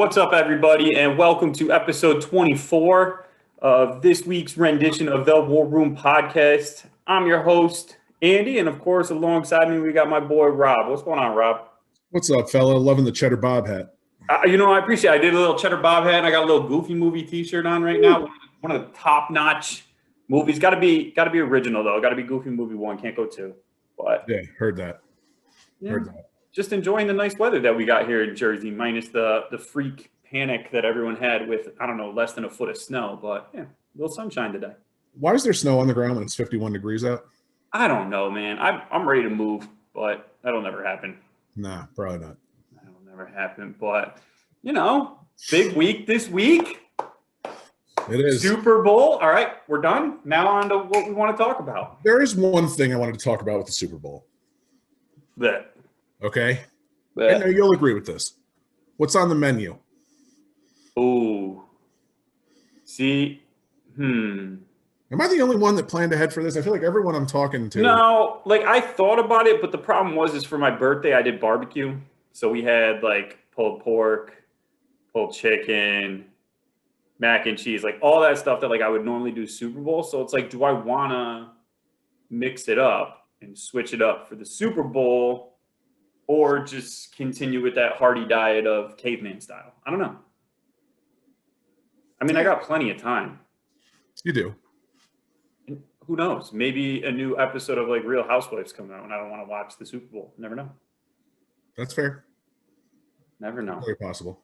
What's up, everybody, and welcome to episode 24 of this week's rendition of the War Room podcast. I'm your host, Andy, and of course, alongside me, we got my boy, Rob. What's going on, Rob? What's up, fella? Loving the Cheddar Bob hat. I appreciate it. I did a little Cheddar Bob hat, and I got a little Goofy movie t-shirt on right now. One of the top-notch movies. Got to be original, though. Got to be Goofy movie 1. Can't go 2. But yeah, heard that. Yeah. Just enjoying the nice weather that we got here in Jersey, minus the freak panic that everyone had with, I don't know, less than a foot of snow. But yeah, a little sunshine today. Why is there snow on the ground when it's 51 degrees out? I don't know, man. I'm ready to move, but that'll never happen. Nah, probably not. That'll never happen. But, big week this week. It is. Super Bowl. All right, we're done. Now on to what we want to talk about. There is one thing I wanted to talk about with the Super Bowl. Okay? I know you'll agree with this. What's on the menu? Ooh. See? Am I the only one that planned ahead for this? I feel like everyone I'm talking to. No, I thought about it, but the problem is for my birthday, I did barbecue. So we had pulled pork, pulled chicken, mac and cheese, all that stuff that I would normally do Super Bowl. So it's do I want to mix it up and switch it up for the Super Bowl or just continue with that hearty diet of caveman style? I don't know. I mean, I got plenty of time. You do. And who knows? Maybe a new episode of Real Housewives coming out and I don't want to watch the Super Bowl. Never know. That's fair. Never know. Very possible.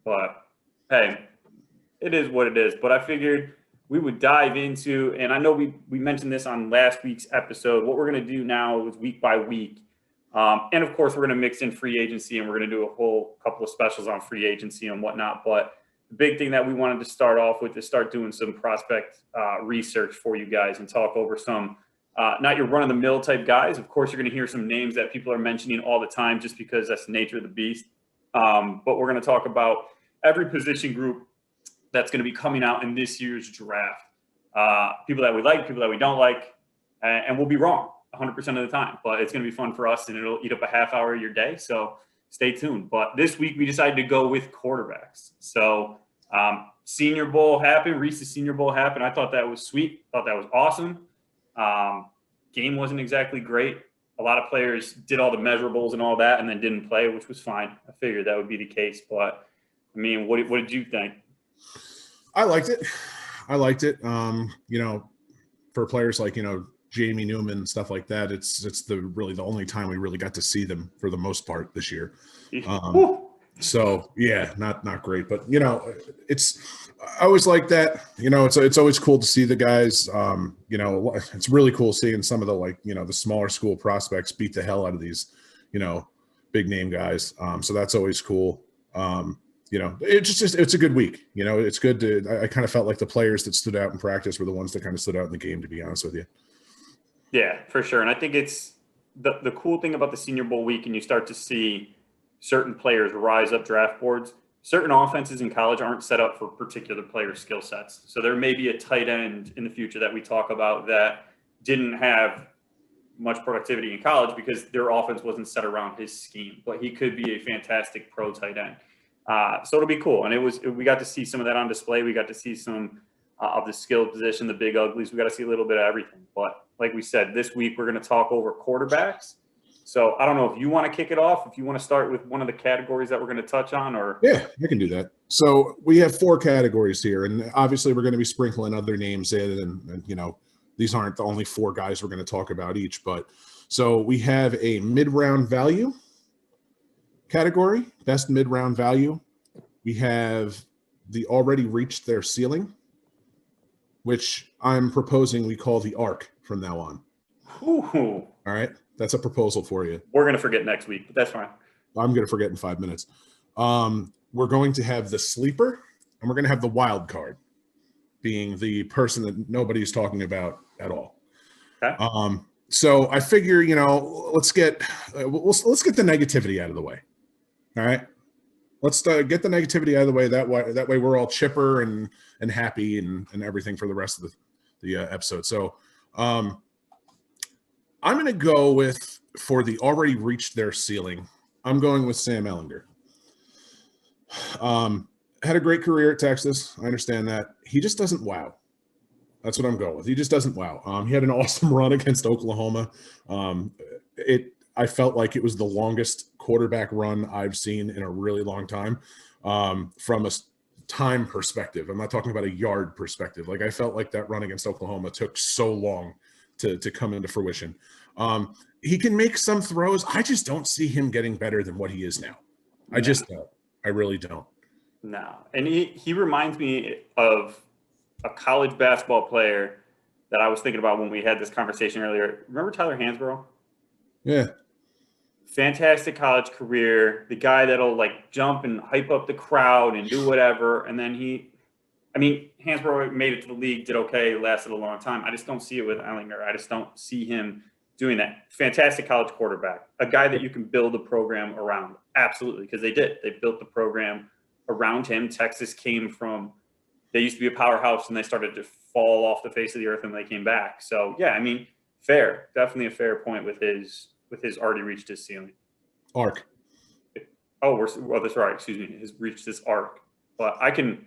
But hey, it is what it is. But I figured we would dive into, and I know we mentioned this on last week's episode, what we're going to do now is week by week. And of course, we're going to mix in free agency and we're going to do a whole couple of specials on free agency and whatnot. But the big thing that we wanted to start off with is start doing some prospect research for you guys and talk over some, not your run-of-the-mill type guys. Of course, you're going to hear some names that people are mentioning all the time just because that's the nature of the beast. But we're going to talk about every position group that's going to be coming out in this year's draft. People that we like, people that we don't like, and we'll be wrong 100% of the time. But it's going to be fun for us, and it'll eat up a half hour of your day. So stay tuned. But this week, we decided to go with quarterbacks. So Senior Bowl happened. Reese's Senior Bowl happened. I thought that was sweet. Thought that was awesome. Game wasn't exactly great. A lot of players did all the measurables and all that and then didn't play, which was fine. I figured that would be the case. But, I mean, what did you think? I liked it. For players like, Jamie Newman and stuff like that, it's the only time we really got to see them for the most part this year. So yeah, not great, but I always like that. It's always cool to see the guys. It's really cool seeing some of the the smaller school prospects beat the hell out of these, big name guys. So that's always cool. It's a good week. It's good to. I kind of felt like the players that stood out in practice were the ones that kind of stood out in the game, to be honest with you. Yeah, for sure. And I think it's the cool thing about the Senior Bowl week, and you start to see certain players rise up draft boards. Certain offenses in college aren't set up for particular player skill sets. So there may be a tight end in the future that we talk about that didn't have much productivity in college because their offense wasn't set around his scheme, but he could be a fantastic pro tight end. So it'll be cool. And we got to see some of that on display. We got to see some of the skilled position, the big uglies. We got to see a little bit of everything. But like we said, this week we're going to talk over quarterbacks. So I don't know if you want to kick it off, if you want to start with one of the categories that we're going to touch on, or yeah, I can do that. So we have 4 categories here, and obviously we're going to be sprinkling other names in, and these aren't the only 4 guys we're going to talk about each. But so we have a mid-round value category, best mid-round value. We have the already reached their ceiling, which I'm proposing we call the ARC from now on. Ooh. All right. That's a proposal for you. We're going to forget next week, but that's fine. I'm going to forget in 5 minutes. We're going to have the sleeper, and we're going to have the wild card, being the person that nobody's talking about at all. Okay. So I figure, let's get the negativity out of the way. All right. Let's get the negativity out of the way. That way we're all chipper and happy and everything for the rest of the episode. So I'm going to go for the already reached their ceiling, I'm going with Sam Ehlinger. Had a great career at Texas. I understand that. He just doesn't wow. That's what I'm going with. He just doesn't wow. He had an awesome run against Oklahoma. I felt like it was the longest quarterback run I've seen in a really long time. From a time perspective, I'm not talking about a yard perspective. Like I felt like that run against Oklahoma took so long to come into fruition. He can make some throws. I just don't see him getting better than what he is now. I just don't. I really don't. No. And he reminds me of a college basketball player that I was thinking about when we had this conversation earlier. Remember Tyler Hansbrough? Yeah. Fantastic college career. The guy that'll like jump and hype up the crowd and do whatever. And then Hansbrough made it to the league, did okay, lasted a long time. I just don't see it with Ehlinger. I just don't see him doing that. Fantastic college quarterback, a guy that you can build a program around. Absolutely, because they did. They built the program around him. Texas came from, they used to be a powerhouse and they started to fall off the face of the earth and they came back. So yeah, I mean, fair, definitely a fair point with his already reached his ceiling. Arc. That's right. Excuse me. Has reached his arc, but I can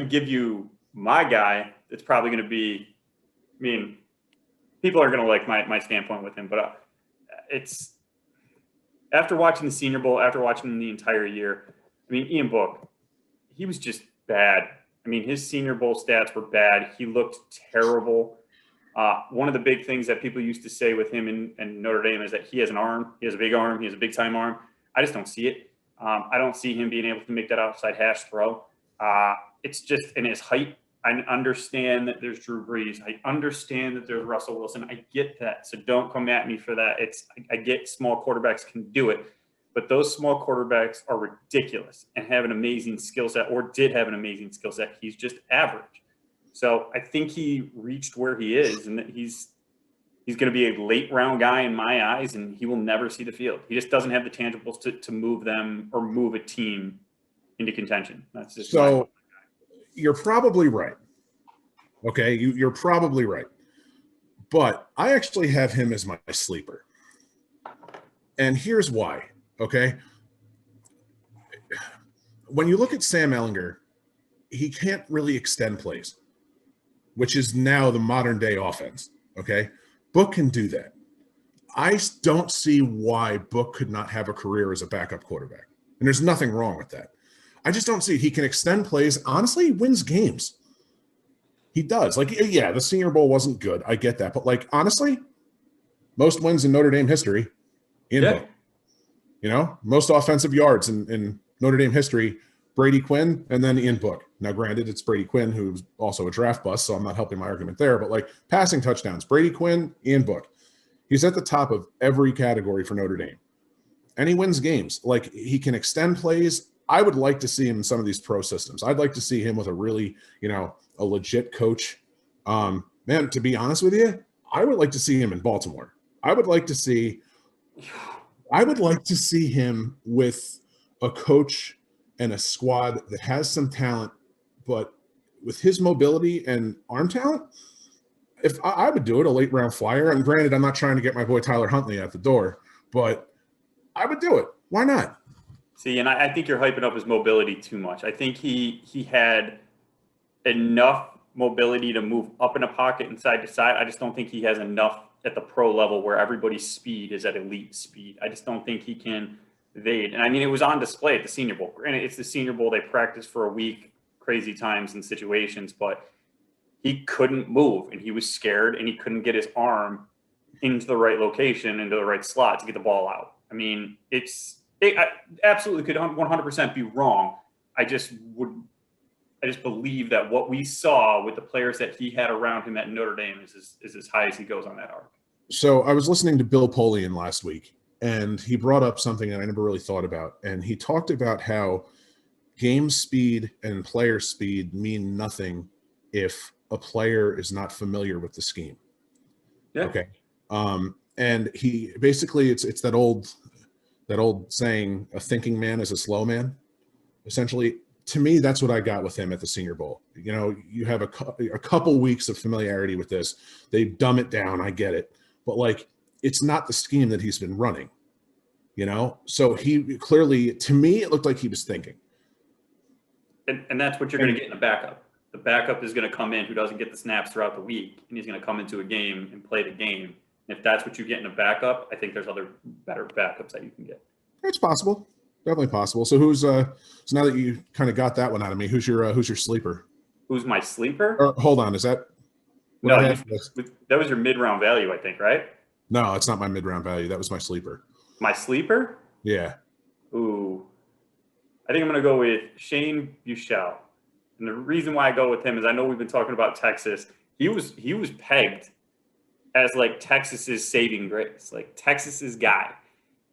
give you my guy. It's probably going to be, I mean, people are going to like my standpoint with him, but it's after watching the Senior Bowl, after watching the entire year, I mean, Ian Book, he was just bad. I mean, his Senior Bowl stats were bad. He looked terrible. One of the big things that people used to say with him in Notre Dame is that he has an arm. He has a big arm. He has a big time arm. I just don't see it. I don't see him being able to make that outside hash throw. It's just in his height. I understand that there's Drew Brees. I understand that there's Russell Wilson. I get that. So don't come at me for that. I get small quarterbacks can do it, but those small quarterbacks are ridiculous and have an amazing skill set, or did have an amazing skill set. He's just average. So I think he reached where he is, and that he's going to be a late round guy in my eyes, and he will never see the field. He just doesn't have the tangibles to move them or move a team into contention. That's just so. You're probably right. Okay, you're probably right. But I actually have him as my sleeper. And here's why, okay? When you look at Sam Ehlinger, he can't really extend plays, which is now the modern day offense, okay? Book can do that. I don't see why Book could not have a career as a backup quarterback. And there's nothing wrong with that. I just don't see it. He can extend plays. Honestly, he wins games. He does. Like, yeah, the Senior Bowl wasn't good. I get that. But, like, honestly, most wins in Notre Dame history in Book. You know, most offensive yards in Notre Dame history, Brady Quinn and then Ian Book. Now, granted, it's Brady Quinn, who's also a draft bust, so I'm not helping my argument there. But, like, passing touchdowns, Brady Quinn, Ian Book. He's at the top of every category for Notre Dame. And he wins games. Like, he can extend plays. I would like to see him in some of these pro systems. I'd like to see him with a really, a legit coach. Man, to be honest with you, I would like to see him in Baltimore. I would like to see him with a coach and a squad that has some talent, but with his mobility and arm talent, if I would do it, a late round flyer. And granted, I'm not trying to get my boy Tyler Huntley at the door, but I would do it. Why not? See, and I think you're hyping up his mobility too much. I think he had enough mobility to move up in a pocket and side to side. I just don't think he has enough at the pro level where everybody's speed is at elite speed. I just don't think he can evade. And I mean, it was on display at the Senior Bowl. And it's the Senior Bowl. They practice for a week, crazy times and situations, but he couldn't move and he was scared and he couldn't get his arm into the right location, into the right slot to get the ball out. I mean, I absolutely could 100% be wrong. I just believe that what we saw with the players that he had around him at Notre Dame is as high as he goes on that arc. So I was listening to Bill Polian last week, and he brought up something that I never really thought about. And he talked about how game speed and player speed mean nothing if a player is not familiar with the scheme. Yeah. Okay. And he basically, it's that old saying, a thinking man is a slow man. Essentially, to me, that's what I got with him at the Senior Bowl. You have a couple weeks of familiarity with this. They dumb it down. I get it. But, like, it's not the scheme that he's been running, So he clearly, to me, it looked like he was thinking. And that's what you're going to get in a backup. The backup is going to come in who doesn't get the snaps throughout the week, and he's going to come into a game and play the game. And if that's what you get in a backup, I think there's other better backups that you can get. It's possible, definitely possible. So who's so now that you kind of got that one out of me, who's your sleeper? Who's my sleeper? Or, hold on, is that? No, that was your mid-round value, I think, right? No, it's not my mid-round value. That was my sleeper. My sleeper? Yeah. Ooh, I think I'm going to go with Shane Buechele. And the reason why I go with him is I know we've been talking about Texas. He was pegged as like Texas's saving grace, like Texas's guy.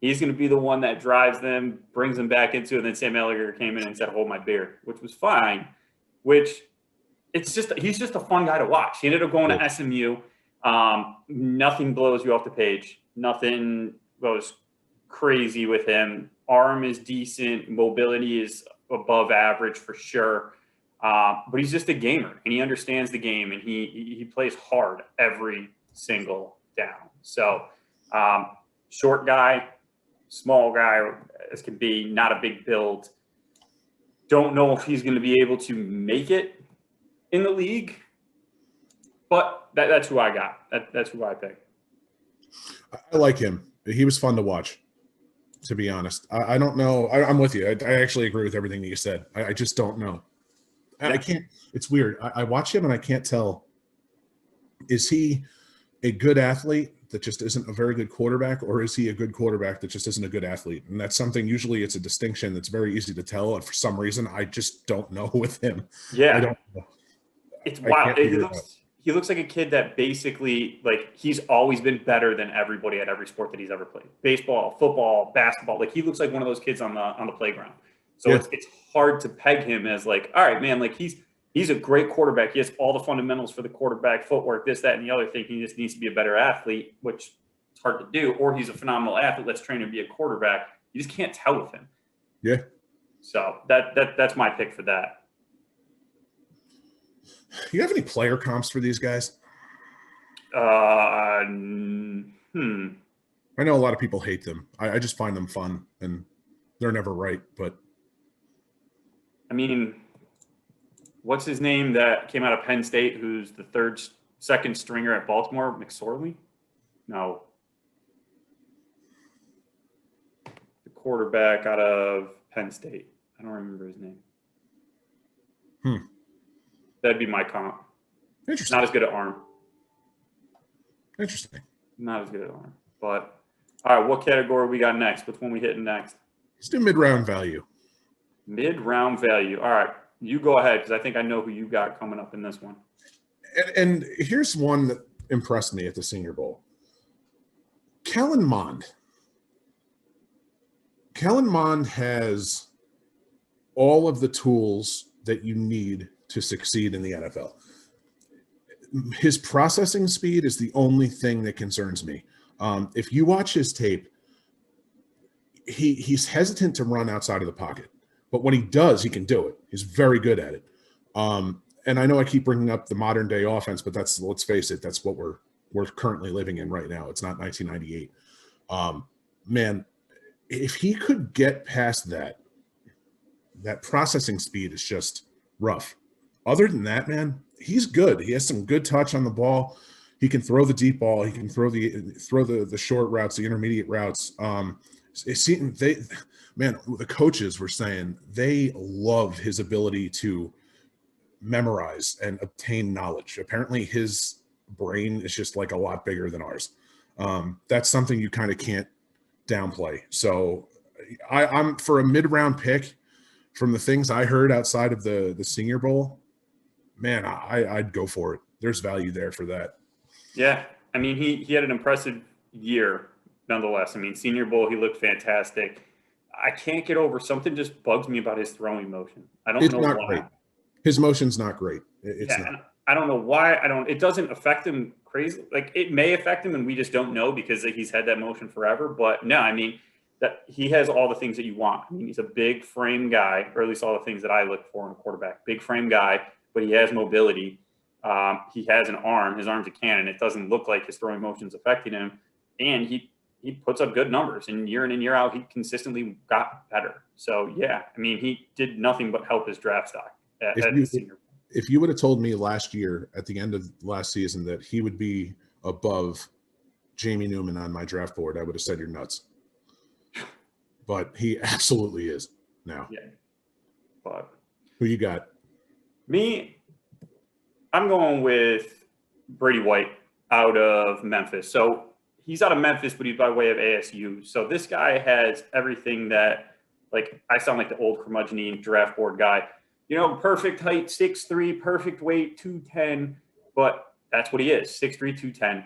He's going to be the one that drives them, brings them back into it. And then Sam Ehlinger came in and said, "Hold my beer," which was fine. Which he's just a fun guy to watch. He ended up going to SMU. Nothing blows you off the page. Nothing goes crazy with him. Arm is decent. Mobility is above average for sure. But he's just a gamer, and he understands the game, and he plays hard every single down. So short guy, small guy as can be, not a big build. Don't know if he's going to be able to make it in the league, but that's who I got. That's who I picked. I like him. He was fun to watch, to be honest. I don't know. I'm with you. I actually agree with everything that you said. I just don't know. Yeah. I can't. It's weird. I watch him and I can't tell. Is he a good athlete that just isn't a very good quarterback, or is he a good quarterback that just isn't a good athlete? And that's something, usually it's a distinction that's very easy to tell. And for some reason, I just don't know with him. Yeah. I don't know. It's wild. He looks like a kid that basically, like, he's always been better than everybody at every sport that he's ever played. Baseball, football, basketball. Like, he looks like one of those kids on the playground. So it's hard to peg him as like, all right, man, like he's a great quarterback. He has all the fundamentals for the quarterback, footwork, this, that, and the other thing. He just needs to be a better athlete, which it's hard to do. Or he's a phenomenal athlete. Let's train him to be a quarterback. You just can't tell with him. Yeah. So that's my pick for that. You have any player comps for these guys? I know a lot of people hate them. I just find them fun, and they're never right. But I mean, what's his name that came out of Penn State, who's the second stringer at Baltimore? McSorley? No. The quarterback out of Penn State. I don't remember his name. That'd be my comp. Interesting. Not as good at arm. Interesting. Not as good at arm. But, all right, what category we got next? Which one we hitting next? Let's do mid-round value. Mid-round value. All right. You go ahead, because I think I know who you got coming up in this one. And here's one that impressed me at the Senior Bowl. Kellen Mond. Kellen Mond has all of the tools that you need to succeed in the NFL. His processing speed is the only thing that concerns me. If you watch his tape, he's hesitant to run outside of the pocket. But when he does, he can do it. He's very good at it. And I know I keep bringing up the modern day offense, but let's face it, that's what we're currently living in right now. It's not 1998. Man, if he could get past that processing speed is just rough. Other than that, man, he's good. He has some good touch on the ball. He can throw the deep ball. He can throw the short routes, the intermediate routes. The coaches were saying they love his ability to memorize and obtain knowledge. Apparently his brain is just like a lot bigger than ours. That's something you kind of can't downplay. So I'm for a mid-round pick from the things I heard outside of the Senior Bowl, man, I'd go for it. There's value there for that. Yeah. I mean, he had an impressive year nonetheless. I mean, Senior Bowl, he looked fantastic. I can't get over something just bugs me about his throwing motion. I don't know why. Great. His motion's not great. It's not. I don't know why. It doesn't affect him crazy. Like, it may affect him and we just don't know because he's had that motion forever. But no, I mean, that he has all the things that you want. I mean, he's a big frame guy, or at least all the things that I look for in a quarterback. Big frame guy, but he has mobility. He has an arm. His arm's a cannon. It doesn't look like his throwing motion's affecting him. And he puts up good numbers, and year in and year out, he consistently got better. So yeah, I mean, he did nothing but help his draft stock at the senior. If you would have told me last year at the end of last season that he would be above Jamie Newman on my draft board, I would have said you're nuts. But he absolutely is now. Yeah. But who you got? Me, I'm going with Brady White out of Memphis. So he's out of Memphis, but he's by way of ASU. So this guy has everything that, like, I sound like the old curmudgeon draft board guy. You know, perfect height, 6'3", perfect weight, 210. But that's what he is, 6'3", 210.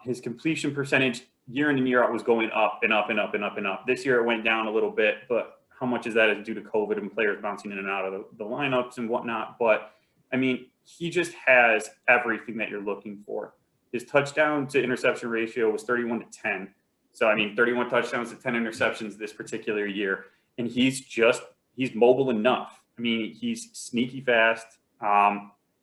His completion percentage year in and year out was going up and up and up and up and up. This year it went down a little bit, but how much of that is due to COVID and players bouncing in and out of the lineups and whatnot? But, I mean, he just has everything that you're looking for. His touchdown to interception ratio was 31-10. So, I mean, 31 touchdowns to 10 interceptions this particular year. And he's mobile enough. I mean, he's sneaky fast.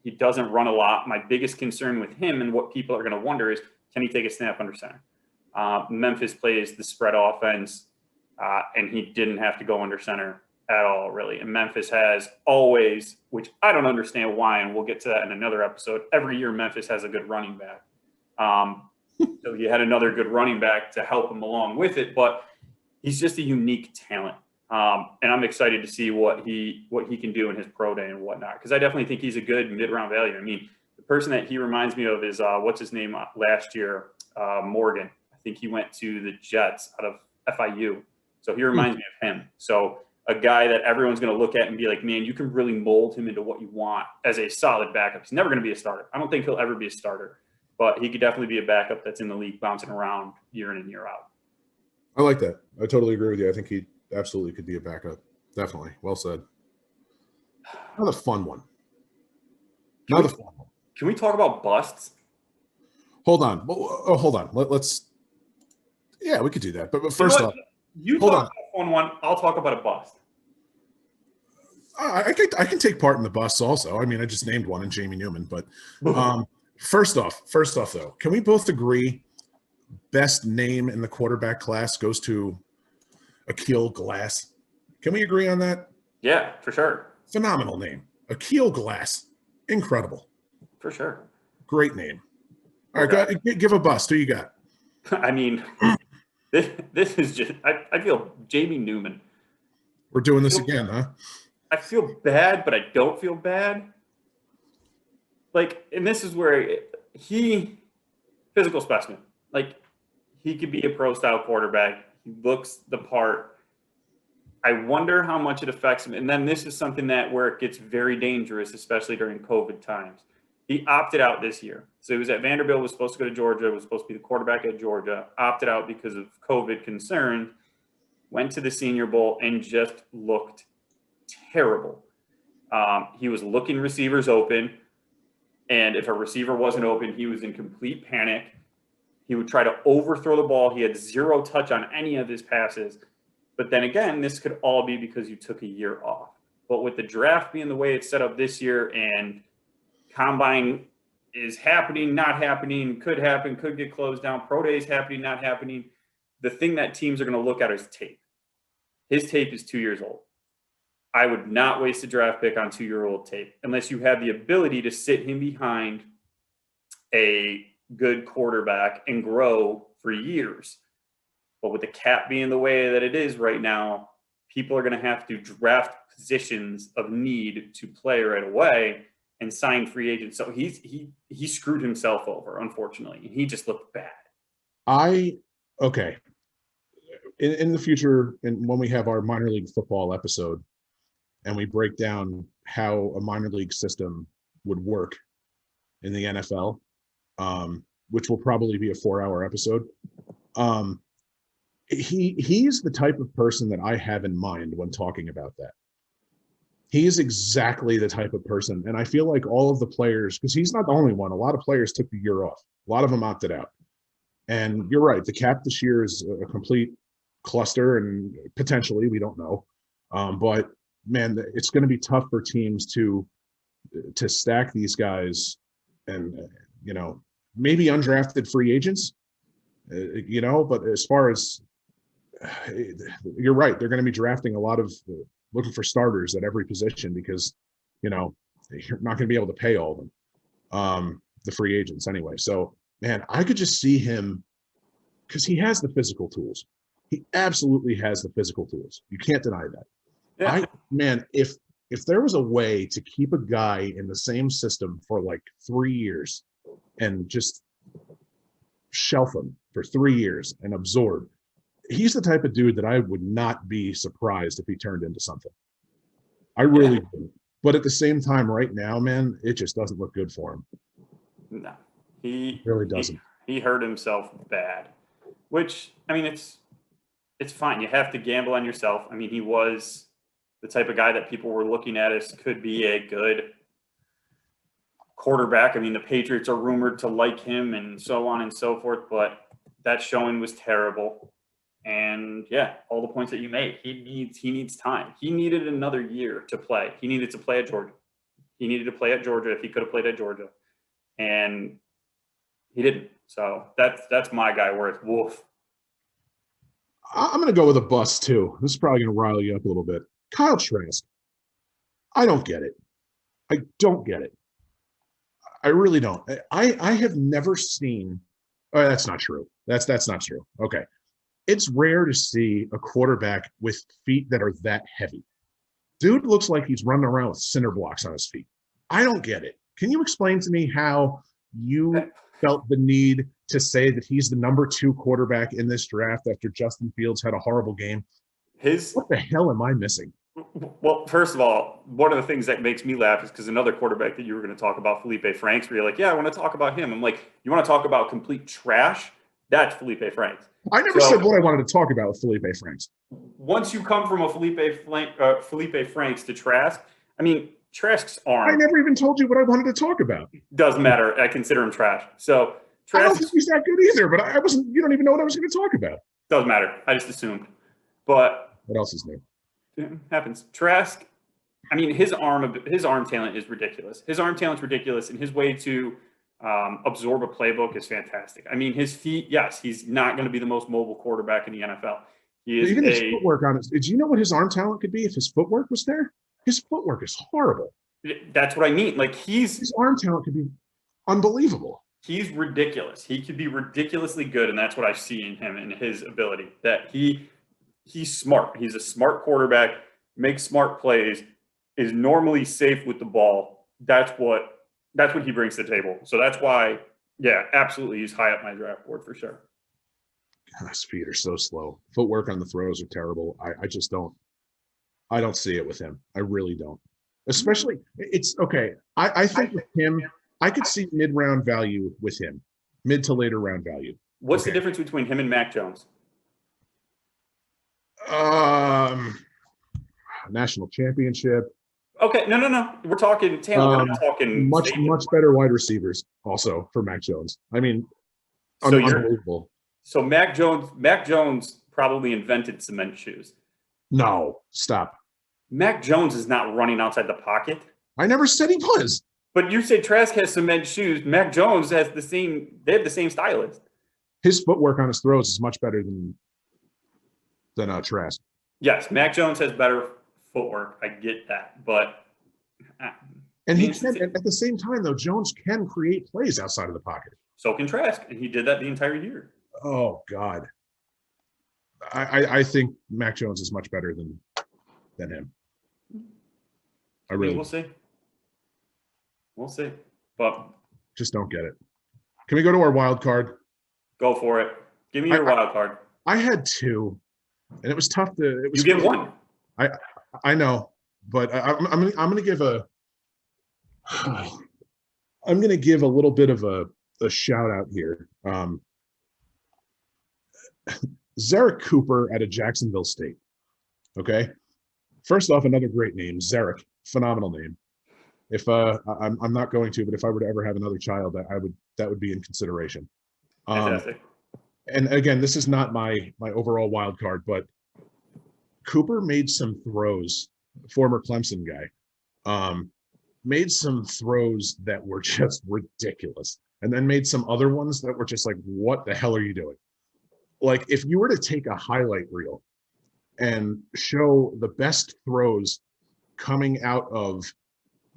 He doesn't run a lot. My biggest concern with him and what people are going to wonder is, can he take a snap under center? Memphis plays the spread offense, and he didn't have to go under center at all, really. And Memphis has always, which I don't understand why, and we'll get to that in another episode, every year Memphis has a good running back. So he had another good running back to help him along with it, but he's just a unique talent. And I'm excited to see what he can do in his pro day and whatnot, because I definitely think he's a good mid-round value. I mean, the person that he reminds me of is, what's his name last year? Morgan. I think he went to the Jets out of FIU. So he reminds me of him. So a guy that everyone's going to look at and be like, man, you can really mold him into what you want as a solid backup. He's never going to be a starter. I don't think he'll ever be a starter, but he could definitely be a backup that's in the league bouncing around year in and year out. I like that. I totally agree with you. I think he absolutely could be a backup. Definitely. Well said. Another fun one. Can we talk about busts? Hold on. Oh, hold on. Let's. Yeah, we could do that. But first off, you talk about a fun one. I'll talk about a bust. I can take part in the busts also. I mean, I just named one in Jamie Newman. But first off, though, can we both agree best name in the quarterback class goes to Akil Glass? Can we agree on that? Yeah, for sure. Phenomenal name. Akil Glass. Incredible. For sure. Great name. All right, go ahead, give a bust. Who you got? I mean, this is just, I feel Jamie Newman. We're doing this again, huh? I feel bad, but I don't feel bad. Like, and this is where physical specimen. Like, he could be a pro-style quarterback. He looks the part. I wonder how much it affects him. And then this is something where it gets very dangerous, especially during COVID times. He opted out this year. So he was at Vanderbilt, was supposed to go to Georgia, was supposed to be the quarterback at Georgia, opted out because of COVID concerns, went to the Senior Bowl, and just looked terrible. He was looking receivers open, and if a receiver wasn't open, he was in complete panic. He would try to overthrow the ball. He had zero touch on any of his passes. But then again, this could all be because you took a year off. But with the draft being the way it's set up this year, and combine is happening, not happening, could happen, could get closed down, pro day is happening, not happening, the thing that teams are going to look at is tape. His tape is 2 years old. I would not waste a draft pick on 2-year-old tape unless you have the ability to sit him behind a good quarterback and grow for years. But with the cap being the way that it is right now, people are going to have to draft positions of need to play right away and sign free agents. So he screwed himself over, unfortunately, and he just looked bad. Okay. In the future, and when we have our minor league football episode, and we break down how a minor league system would work in the NFL, which will probably be a 4-hour episode. He's the type of person that I have in mind when talking about that. He is exactly the type of person. And I feel like all of the players, because he's not the only one, a lot of players took the year off. A lot of them opted out. And you're right, the cap this year is a complete cluster, and potentially, we don't know. But man, it's going to be tough for teams to stack these guys and, maybe undrafted free agents But as far as you're right, they're going to be drafting a lot of looking for starters at every position because, you know, you're not going to be able to pay all of them, the free agents anyway. So, man, I could just see him because he has the physical tools. He absolutely has the physical tools. You can't deny that. Yeah. If there was a way to keep a guy in the same system for like 3 years and just shelf him for 3 years and absorb, he's the type of dude that I would not be surprised if he turned into something. I really wouldn't. But at the same time, right now, man, it just doesn't look good for him. No, he really doesn't. He hurt himself bad, which, I mean, it's fine. You have to gamble on yourself. I mean, he was the type of guy that people were looking at as could be a good quarterback. I mean, the Patriots are rumored to like him and so on and so forth, but that showing was terrible. And yeah, all the points that you made, he needs time. He needed another year to play. He needed to play at Georgia. He needed to play at Georgia if he could have played at Georgia, and he didn't. So that's my guy. Where it's woof. I'm going to go with a bust too. This is probably going to rile you up a little bit. Kyle Trask. I don't get it. I don't get it. I really don't. I have never seen. Oh, that's not true. That's not true. Okay. It's rare to see a quarterback with feet that are that heavy. Dude looks like he's running around with cinder blocks on his feet. I don't get it. Can you explain to me how you felt the need to say that he's the number 2 quarterback in this draft after Justin Fields had a horrible game? What the hell am I missing? Well, first of all, one of the things that makes me laugh is because another quarterback that you were going to talk about, Felipe Franks, where you're like, yeah, I want to talk about him. I'm like, you want to talk about complete trash? That's Felipe Franks. I never said what I wanted to talk about with Felipe Franks. Once you come from a Felipe Franks to Trask, I mean, Trask's arm. I never even told you what I wanted to talk about. Doesn't matter. I consider him trash. So Trask, I don't think he's that good either, but I wasn't. You don't even know what I was going to talk about. Doesn't matter. I just assumed. But what else is new? It happens. Trask. I mean, his arm talent is ridiculous. His arm talent's ridiculous, and his way to absorb a playbook is fantastic. I mean, his feet. Yes, he's not going to be the most mobile quarterback in the NFL. He is even his footwork on it. Did you know what his arm talent could be if his footwork was there? His footwork is horrible. That's what I mean. Like his arm talent could be unbelievable. He's ridiculous. He could be ridiculously good, and that's what I see in him and his ability. That he's smart. He's a smart quarterback, makes smart plays, is normally safe with the ball. That's what he brings to the table. So that's why, yeah, absolutely, he's high up my draft board for sure. God, his feet are so slow. Footwork on the throws are terrible. I just don't. I don't see it with him. I really don't. Especially, it's okay. I think with him, I could see mid-round value with him, mid to later round value. What's the difference between him and Mac Jones? National championship. Okay, no. We're talking talent. We're not talking much better wide receivers also for Mac Jones. I mean, unbelievable. So Mac Jones probably invented cement shoes. No, stop. Mac Jones is not running outside the pocket. I never said he was. But you say Trask has cement shoes. Mac Jones has the same. They have the same stylist. His footwork on his throws is much better than Trask. Yes, Mac Jones has better footwork. I get that, but and he can. At the same time, though, Jones can create plays outside of the pocket. So can Trask, and he did that the entire year. Oh God, I think Mac Jones is much better than him. I really. We'll see. We'll see, but just don't get it. Can we go to our wild card? Go for it. Give me your wild card. I had 2, and it was tough to. It was you get one. I know, but I'm going to give a. I'm going to give a little bit of a shout out here. Zarek Cooper out of Jacksonville State. Okay. First off, another great name, Zarek. Phenomenal name. If I'm not going to, but if I were to ever have another child, that would be in consideration. Fantastic. And again, this is not my overall wild card, but Cooper made some throws. Former Clemson guy, made some throws that were just ridiculous, and then made some other ones that were just like, "What the hell are you doing?" like if you were to take a highlight reel and show the best throws coming out of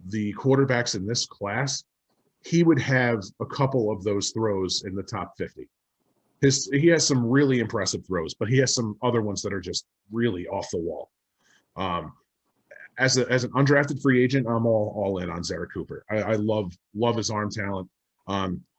the quarterbacks in this class, he would have a couple of those throws in the top 50. He has some really impressive throws, but he has some other ones that are just really off the wall. As an undrafted free agent, I'm all in on Zerrick Cooper. I love his arm talent.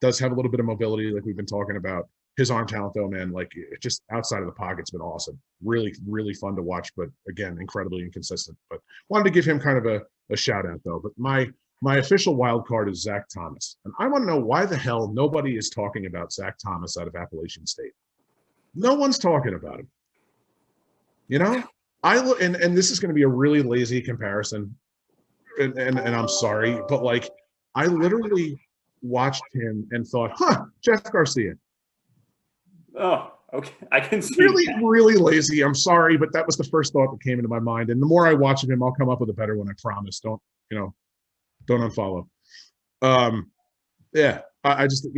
Does have a little bit of mobility, like we've been talking about. His arm talent, though, man, like just outside of the pocket's been awesome. Really, really fun to watch, but again, incredibly inconsistent. But wanted to give him kind of a shout out, though. But my official wild card is Zach Thomas, and I want to know why the hell nobody is talking about Zach Thomas out of Appalachian State. No one's talking about him. You know, I look, and this is going to be a really lazy comparison, and I'm sorry, but like I literally watched him and thought, Jeff Garcia. Oh, okay. I can see really, that. really lazy. I'm sorry, but that was the first thought that came into my mind. And the more I watch him, I'll come up with a better one. I promise. Don't unfollow. Yeah, I just,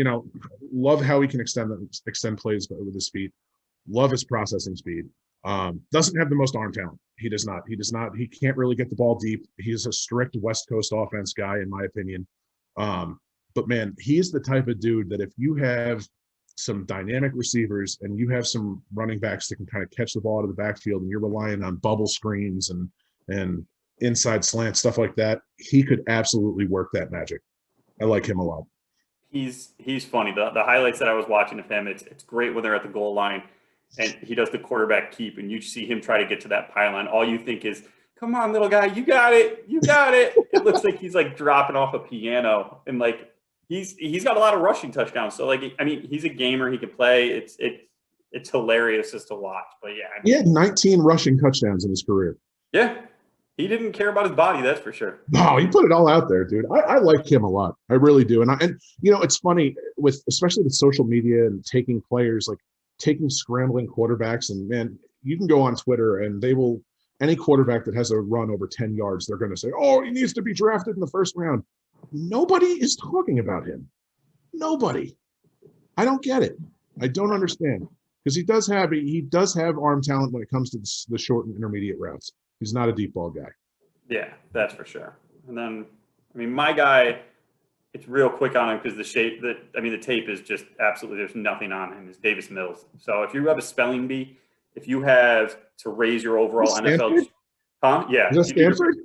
love how he can extend plays with his feet. Love his processing speed. Doesn't have the most arm talent. He does not. He can't really get the ball deep. He's a strict West Coast offense guy, in my opinion. But man, he's the type of dude that if you have some dynamic receivers and you have some running backs that can kind of catch the ball out of the backfield and you're relying on bubble screens and inside slant, stuff like that, he could absolutely work that magic. I like him a lot. He's funny. The highlights that I was watching of him, it's great when they're at the goal line and he does the quarterback keep and you see him try to get to that pylon. All you think is, come on, little guy, you got it. You got it. It looks like he's like dropping off a piano and like he's got a lot of rushing touchdowns. So like, I mean, he's a gamer. He can play. It's hilarious just to watch. But yeah, he had 19 rushing touchdowns in his career. Yeah, he didn't care about his body. That's for sure. No, he put it all out there, dude. I like him a lot. I really do. And it's funny especially with social media and taking players, like taking scrambling quarterbacks. And man, you can go on Twitter and any quarterback that has a run over 10 yards, they're going to say, oh, he needs to be drafted in the first round. Nobody is talking about him. Nobody. I don't get it. I don't understand, because he does have arm talent when it comes to the short and intermediate routes. He's not a deep ball guy. Yeah, that's for sure. And then, I mean, my guy, it's real quick on him because the tape is just absolutely, there's nothing on him, is Davis Mills. So if you have a spelling bee, if you have to raise your overall NFL, yeah. Is that Stanford?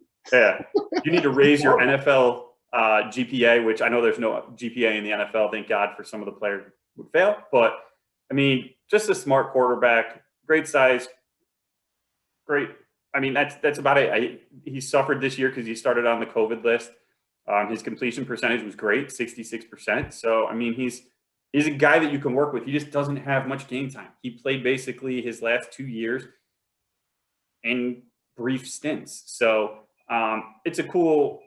You need to raise your NFL GPA, which I know there's no GPA in the NFL. Thank God for some of the players would fail. But, I mean, just a smart quarterback, great size, great. I mean, that's about it. He suffered this year because he started on the COVID list. His completion percentage was great, 66%. So, I mean, he's a guy that you can work with. He just doesn't have much game time. He played basically his last 2 years in brief stints. So it's a cool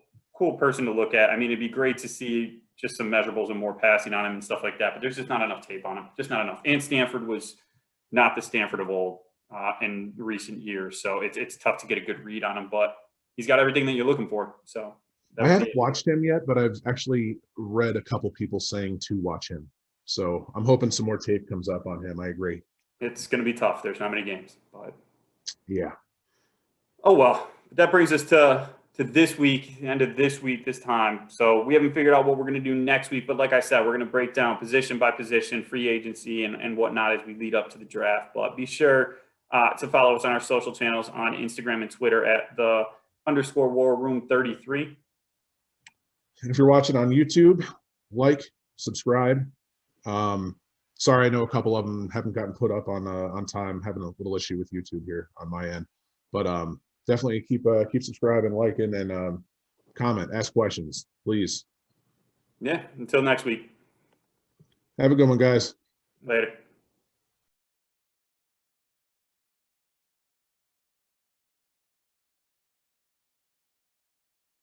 person to look at. I mean, it'd be great to see just some measurables and more passing on him and stuff like that, but there's just not enough tape on him. Just not enough. And Stanford was not the Stanford of old in recent years. So it's tough to get a good read on him, but he's got everything that you're looking for. So I haven't watched him yet, but I've actually read a couple people saying to watch him. So I'm hoping some more tape comes up on him. I agree. It's going to be tough. There's not many games, but yeah. Oh, well, that brings us to this week, the end of this week, this time. So we haven't figured out what we're going to do next week, but like I said, we're going to break down position by position, free agency and whatnot as we lead up to the draft. But be sure to follow us on our social channels on Instagram and Twitter at _War Room 33. And if you're watching on YouTube, like, subscribe. Sorry, I know a couple of them haven't gotten put up on time. Having a little issue with YouTube here on my end, but definitely keep subscribing, liking, and comment, ask questions, please. Yeah. Until next week. Have a good one, guys. Later.